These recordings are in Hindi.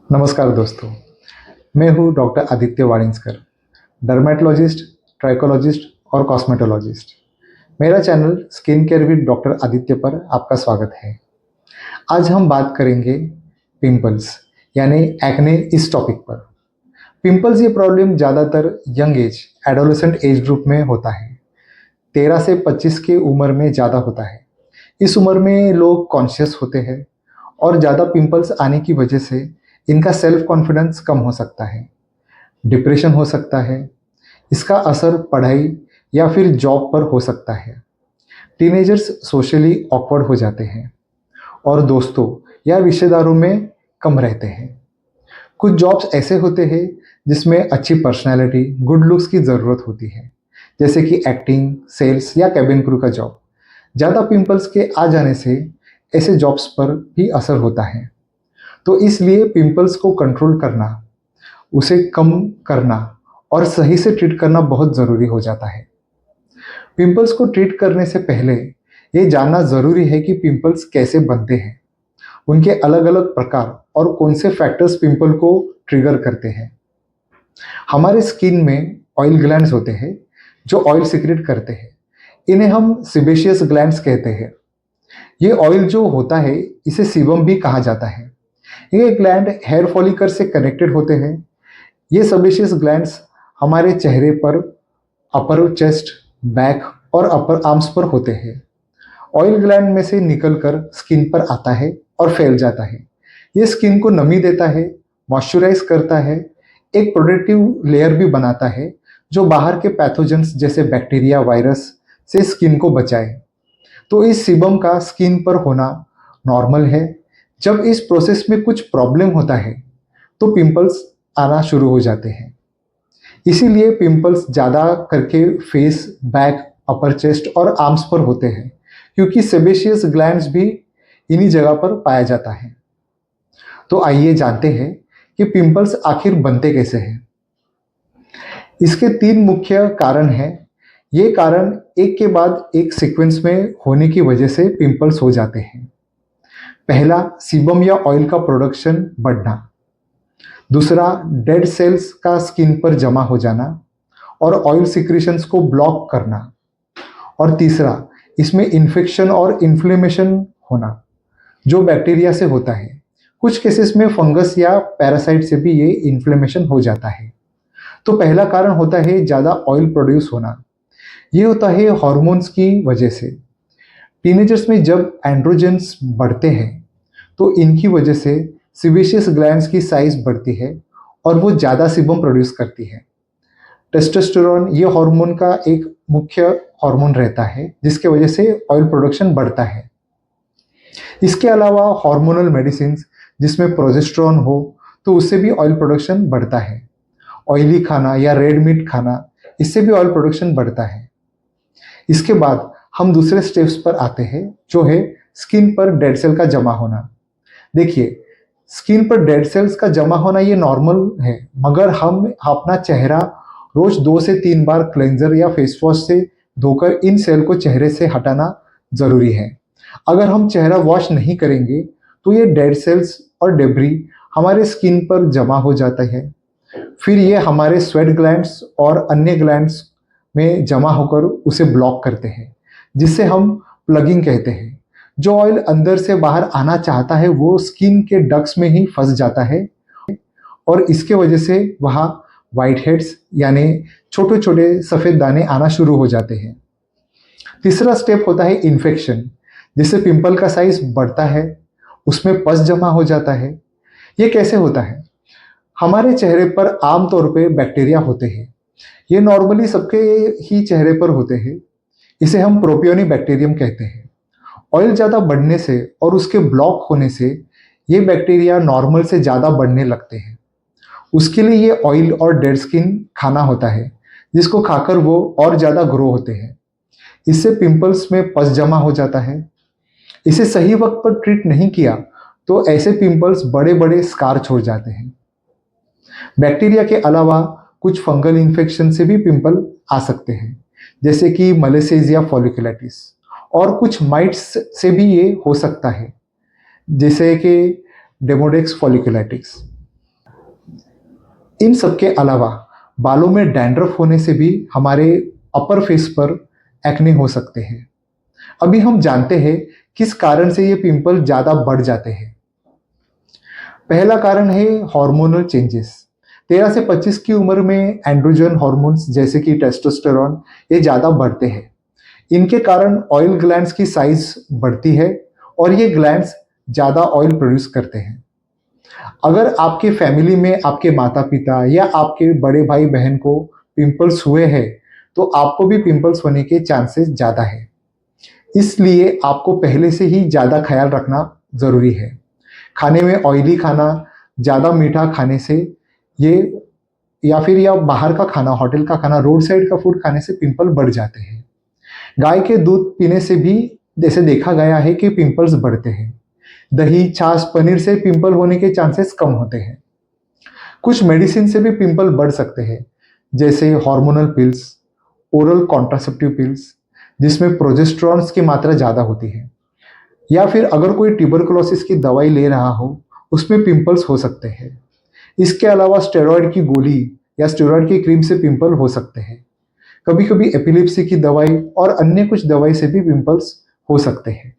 नमस्कार दोस्तों, मैं हूँ डॉक्टर आदित्य वारिंसकर, डर्मेटोलॉजिस्ट, ट्राइकोलॉजिस्ट और कॉस्मेटोलॉजिस्ट। मेरा channel skin care with doctor Aditya पर आपका स्वागत है। आज हम बात करेंगे पिंपल्स यानी एक्ने इस टॉपिक पर। पिंपल्स ये प्रॉब्लम ज़्यादातर young age adolescent age group में होता है। 13 से 25 की उम्र में ज़्यादा होता है। इस उम्र में लोग कॉन्शियस होते हैं और ज़्यादा पिंपल्स आने की वजह से इनका सेल्फ कॉन्फिडेंस कम हो सकता है, डिप्रेशन हो सकता है। इसका असर पढ़ाई या फिर जॉब पर हो सकता है। टीनेजर्स सोशली ऑकवर्ड हो जाते हैं और दोस्तों या रिश्तेदारों में कम रहते हैं। कुछ जॉब्स ऐसे होते हैं जिसमें अच्छी पर्सनैलिटी, गुड लुक्स की ज़रूरत होती है, जैसे कि एक्टिंग, सेल्स या कैबिन क्रू का जॉब। ज़्यादा पिंपल्स के आ जाने से ऐसे जॉब्स पर भी असर होता है। तो इसलिए पिंपल्स को कंट्रोल करना, उसे कम करना और सही से ट्रीट करना बहुत ज़रूरी हो जाता है। पिंपल्स को ट्रीट करने से पहले ये जानना ज़रूरी है कि पिंपल्स कैसे बनते हैं, उनके अलग-अलग प्रकार और कौन से फैक्टर्स पिंपल को ट्रिगर करते हैं। हमारे स्किन में ऑयल ग्लैंड्स होते हैं जो ऑयल सिक्रेट करते हैं। इन्हें हम सिबेशियस ग्लैंड्स कहते हैं। ये ऑयल जो होता है इसे सीबम भी कहा जाता है। ये ग्लैंड हेयर फॉलिकल से कनेक्टेड होते हैं। ये सेबेशियस ग्लैंड्स हमारे चेहरे पर, अपर चेस्ट, बैक और अपर आर्म्स पर होते हैं। ऑयल ग्लैंड में से निकलकर स्किन पर आता है और फैल जाता है। ये स्किन को नमी देता है, मॉइस्चराइज करता है, एक प्रोटेक्टिव लेयर भी बनाता है जो बाहर के पैथोजेंस जैसे बैक्टीरिया, वायरस से स्किन को बचाए। तो इस सीबम का स्किन पर होना नॉर्मल है। जब इस प्रोसेस में कुछ प्रॉब्लम होता है तो पिंपल्स आना शुरू हो जाते हैं। इसीलिए पिंपल्स ज़्यादा करके फेस, बैक, अपर चेस्ट और आर्म्स पर होते हैं, क्योंकि सेबेशियस ग्लैंड्स भी इन्हीं जगह पर पाया जाता है। तो आइए जानते हैं कि पिंपल्स आखिर बनते कैसे हैं। इसके 3 मुख्य कारण हैं। ये कारण एक के बाद एक सीक्वेंस में होने की वजह से पिंपल्स हो जाते हैं। पहला, सीबम या ऑयल का प्रोडक्शन बढ़ना। दूसरा, डेड सेल्स का स्किन पर जमा हो जाना और ऑयल सिक्रीशंस को ब्लॉक करना। और तीसरा, इसमें इन्फेक्शन और इन्फ्लेमेशन होना जो बैक्टीरिया से होता है। कुछ केसेस में फंगस या पैरासाइट से भी ये इन्फ्लेमेशन हो जाता है। तो पहला कारण होता है ज़्यादा ऑयल प्रोड्यूस होना। ये होता है हार्मोन्स की वजह से। टीनेजर्स में जब एंड्रोजेंस बढ़ते हैं तो इनकी वजह से सिबेशियस ग्लैंड्स की साइज बढ़ती है और वो ज़्यादा सीबम प्रोड्यूस करती है। टेस्टोस्टेरोन ये हार्मोन का एक मुख्य हार्मोन रहता है जिसके वजह से ऑयल प्रोडक्शन बढ़ता है। इसके अलावा हार्मोनल मेडिसिन जिसमें प्रोजेस्टेरोन हो तो उससे भी ऑयल प्रोडक्शन बढ़ता है। ऑयली खाना या रेड मीट खाना, इससे भी ऑयल प्रोडक्शन बढ़ता है। इसके बाद हम दूसरे स्टेप्स पर आते हैं जो है स्किन पर डेड सेल का जमा होना। देखिए, स्किन पर डेड सेल्स का जमा होना ये नॉर्मल है, मगर हम अपना चेहरा रोज 2 से 3 बार क्लेंजर या फेस वॉश से धोकर इन सेल को चेहरे से हटाना जरूरी है। अगर हम चेहरा वॉश नहीं करेंगे तो ये डेड सेल्स और डेब्री हमारे स्किन पर जमा हो जाता है। फिर ये हमारे स्वेट ग्लैंड्स और अन्य ग्लैंड्स में जमा होकर उसे ब्लॉक करते हैं, जिससे हम प्लगिंग कहते हैं। जो ऑयल अंदर से बाहर आना चाहता है वो स्किन के डक्ट्स में ही फंस जाता है और इसके वजह से वहाँ वाइट हेड्स यानी छोटे छोटे सफ़ेद दाने आना शुरू हो जाते हैं। तीसरा स्टेप होता है इन्फेक्शन, जिससे पिंपल का साइज बढ़ता है, उसमें पस जमा हो जाता है। ये कैसे होता है? हमारे चेहरे पर आमतौर पे बैक्टीरिया होते हैं। ये नॉर्मली सबके ही चेहरे पर होते हैं। इसे हम प्रोपियोनी बैक्टीरियम कहते हैं। ऑयल ज़्यादा बढ़ने से और उसके ब्लॉक होने से ये बैक्टीरिया नॉर्मल से ज़्यादा बढ़ने लगते हैं। उसके लिए ये ऑयल और डेड स्किन खाना होता है, जिसको खाकर वो और ज़्यादा ग्रो होते हैं। इससे पिंपल्स में पस जमा हो जाता है। इसे सही वक्त पर ट्रीट नहीं किया तो ऐसे पिंपल्स बड़े बड़े स्कार छोड़ जाते हैं। बैक्टीरिया के अलावा कुछ फंगल इन्फेक्शन से भी पिंपल आ सकते हैं, जैसे कि मलेसेजिया फॉलिकुलाइटिस, और कुछ माइट्स से भी ये हो सकता है, जैसे कि डेमोडेक्स फॉलिकुलाइटिस। इन सब के अलावा बालों में डैंड्रफ होने से भी हमारे अपर फेस पर एक्ने हो सकते हैं। अभी हम जानते हैं किस कारण से ये पिंपल ज़्यादा बढ़ जाते हैं। पहला कारण है हार्मोनल चेंजेस। 13 से 25 की उम्र में एंड्रोजन हार्मोन्स जैसे कि टेस्टोस्टेरॉन ये ज़्यादा बढ़ते हैं। इनके कारण ऑयल ग्लैंड्स की साइज बढ़ती है और ये ग्लैंड्स ज़्यादा ऑयल प्रोड्यूस करते हैं। अगर आपके फैमिली में आपके माता पिता या आपके बड़े भाई बहन को पिंपल्स हुए हैं तो आपको भी पिंपल्स होने के चांसेस ज़्यादा है। इसलिए आपको पहले से ही ज़्यादा ख्याल रखना ज़रूरी है। खाने में ऑयली खाना, ज़्यादा मीठा खाने से ये या बाहर का खाना, होटल का खाना, रोड साइड का फूड खाने से पिंपल बढ़ जाते हैं। गाय के दूध पीने से भी जैसे देखा गया है कि पिंपल्स बढ़ते हैं। दही, छाछ, पनीर से पिंपल होने के चांसेस कम होते हैं। कुछ मेडिसिन से भी पिंपल बढ़ सकते हैं, जैसे hormonal pills, oral contraceptive pills जिसमें प्रोजेस्टेरॉन्स की मात्रा ज़्यादा होती है, या फिर अगर कोई ट्यूबरकुलोसिस की दवाई ले रहा हो उसमें पिंपल्स हो सकते हैं। इसके अलावा स्टेरॉयड की गोली या स्टेरॉयड की क्रीम से पिंपल हो सकते हैं। कभी कभी एपिलेप्सी की दवाई और अन्य कुछ दवाई से भी पिंपल्स हो सकते हैं।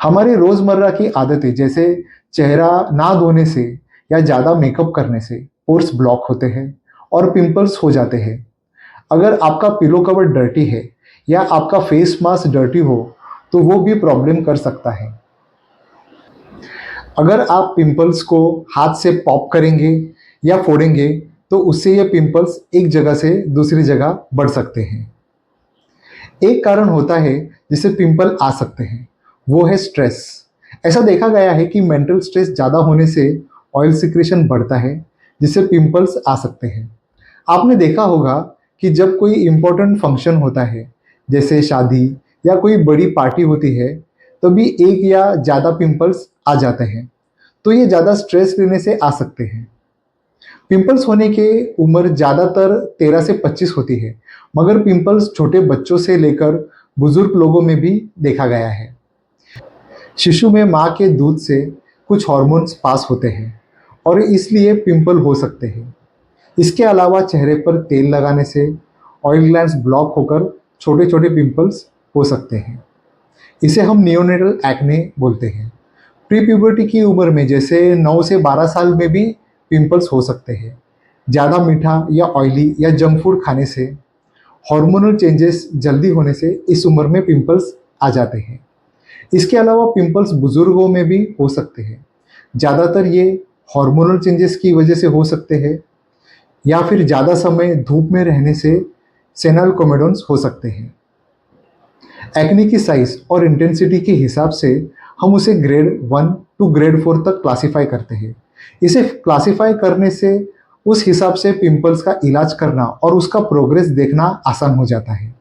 हमारे रोजमर्रा की आदतें जैसे चेहरा ना धोने से या ज़्यादा मेकअप करने से पोर्स ब्लॉक होते हैं और पिंपल्स हो जाते हैं। अगर आपका पिलो कवर डर्टी है या आपका फेस मास्क डर्टी हो तो वो भी प्रॉब्लम कर सकता है। अगर आप पिंपल्स को हाथ से पॉप करेंगे या फोड़ेंगे तो उससे ये पिंपल्स एक जगह से दूसरी जगह बढ़ सकते हैं। एक कारण होता है जिससे पिंपल आ सकते हैं, वो है स्ट्रेस। ऐसा देखा गया है कि मेंटल स्ट्रेस ज़्यादा होने से ऑयल सिक्रेशन बढ़ता है जिससे पिंपल्स आ सकते हैं। आपने देखा होगा कि जब कोई इम्पोर्टेंट फंक्शन होता है, जैसे शादी या कोई बड़ी पार्टी होती है, तभी एक या ज़्यादा पिंपल्स आ जाते हैं। तो ये ज़्यादा स्ट्रेस लेने से आ सकते हैं। पिंपल्स होने की उम्र ज़्यादातर 13 से 25 होती है, मगर पिंपल्स छोटे बच्चों से लेकर बुजुर्ग लोगों में भी देखा गया है। शिशु में माँ के दूध से कुछ हार्मोन्स पास होते हैं और इसलिए पिंपल हो सकते हैं। इसके अलावा चेहरे पर तेल लगाने से ऑयल ग्लैंड्स ब्लॉक होकर छोटे छोटे पिंपल्स हो सकते हैं। इसे हम नियोनेटल एक्ने बोलते हैं। प्री प्यूबर्टी की उम्र में जैसे 9 से 12 साल में भी पिंपल्स हो सकते हैं। ज़्यादा मीठा या ऑयली या जंक फूड खाने से, हार्मोनल चेंजेस जल्दी होने से इस उम्र में पिंपल्स आ जाते हैं। इसके अलावा पिंपल्स बुजुर्गों में भी हो सकते हैं। ज़्यादातर ये हार्मोनल चेंजेस की वजह से हो सकते हैं या फिर ज़्यादा समय धूप में रहने से सेनल कोमेडोन्स हो सकते हैं। एक्ने की साइज और इंटेंसिटी के हिसाब से हम उसे ग्रेड 1 टू ग्रेड 4 तक क्लासिफाई करते हैं। इसे क्लासिफाई करने से उस हिसाब से पिंपल्स का इलाज करना और उसका प्रोग्रेस देखना आसान हो जाता है।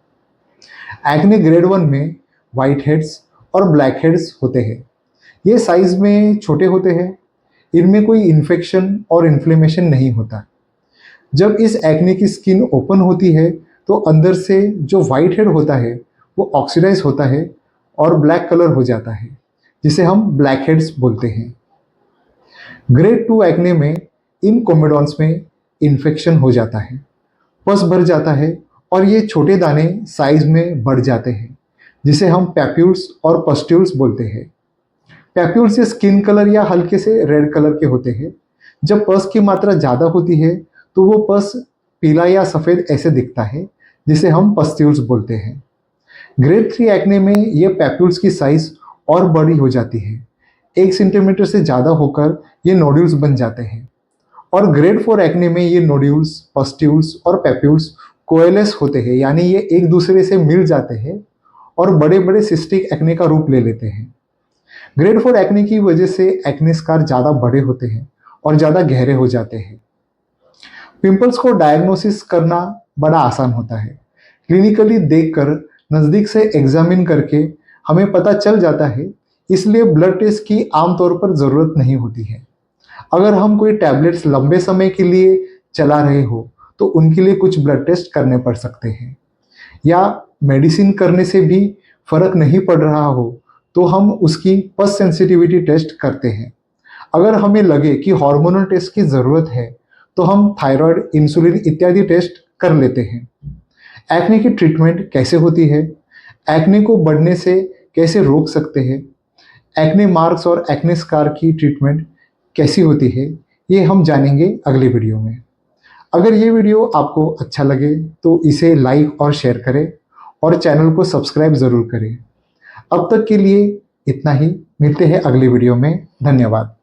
एक्ने ग्रेड 1 में वाइट हेड्स और ब्लैक हेड्स होते हैं। ये साइज में छोटे होते हैं। इनमें कोई इन्फेक्शन और इन्फ्लेमेशन नहीं होता। जब इस एक्ने की स्किन ओपन होती है तो अंदर से जो वाइट हेड होता है वो ऑक्सीडाइज होता है और ब्लैक कलर हो जाता है, जिसे हम ब्लैक हेड्स बोलते हैं। ग्रेड 2 एक्ने में इन कोमेडॉन्स में इन्फेक्शन हो जाता है, पस भर जाता है और ये छोटे दाने साइज में बढ़ जाते हैं, जिसे हम पैप्यूल्स और पस्ट्यूल्स बोलते हैं। पैप्यूल्स से स्किन कलर या हल्के से रेड कलर के होते हैं। जब पस की मात्रा ज़्यादा होती है तो वो पस पीला या सफ़ेद ऐसे दिखता है, जिसे हम पस्ट्यूल्स बोलते हैं। ग्रेड 3 एक्ने में ये पैप्यूल्स की साइज और बड़ी हो जाती है। 1 सेंटीमीटर से ज़्यादा होकर ये नोड्यूल्स बन जाते हैं। और ग्रेड 4 एक्ने में ये नोड्यूल्स, पस्ट्यूल्स और पैप्यूल्स कोएलेस होते हैं, यानी ये एक दूसरे से मिल जाते हैं और बड़े बड़े सिस्टिक एक्ने का रूप ले लेते हैं। ग्रेड 4 एक्ने की वजह से एक्ने स्कार ज़्यादा बड़े होते हैं और ज़्यादा गहरे हो जाते हैं। पिंपल्स को डायग्नोसिस करना बड़ा आसान होता है। क्लिनिकली देखकर, नज़दीक से एग्जामिन करके हमें पता चल जाता है, इसलिए ब्लड टेस्ट की आमतौर पर ज़रूरत नहीं होती है। अगर हम कोई टैबलेट्स लंबे समय के लिए चला रहे हो तो उनके लिए कुछ ब्लड टेस्ट करने पड़ सकते हैं, या मेडिसिन करने से भी फर्क नहीं पड़ रहा हो तो हम उसकी पस सेंसिटिविटी टेस्ट करते हैं। अगर हमें लगे कि हार्मोनल टेस्ट की ज़रूरत है तो हम थायराइड, इंसुलिन इत्यादि टेस्ट कर लेते हैं। एक्ने की ट्रीटमेंट कैसे होती है, एक्ने को बढ़ने से कैसे रोक सकते हैं, एक्ने मार्क्स और एक्ने स्कार की ट्रीटमेंट कैसी होती है, ये हम जानेंगे अगली वीडियो में। अगर ये वीडियो आपको अच्छा लगे तो इसे लाइक और शेयर करें और चैनल को सब्सक्राइब ज़रूर करें। अब तक के लिए इतना ही, मिलते हैं अगली वीडियो में। धन्यवाद।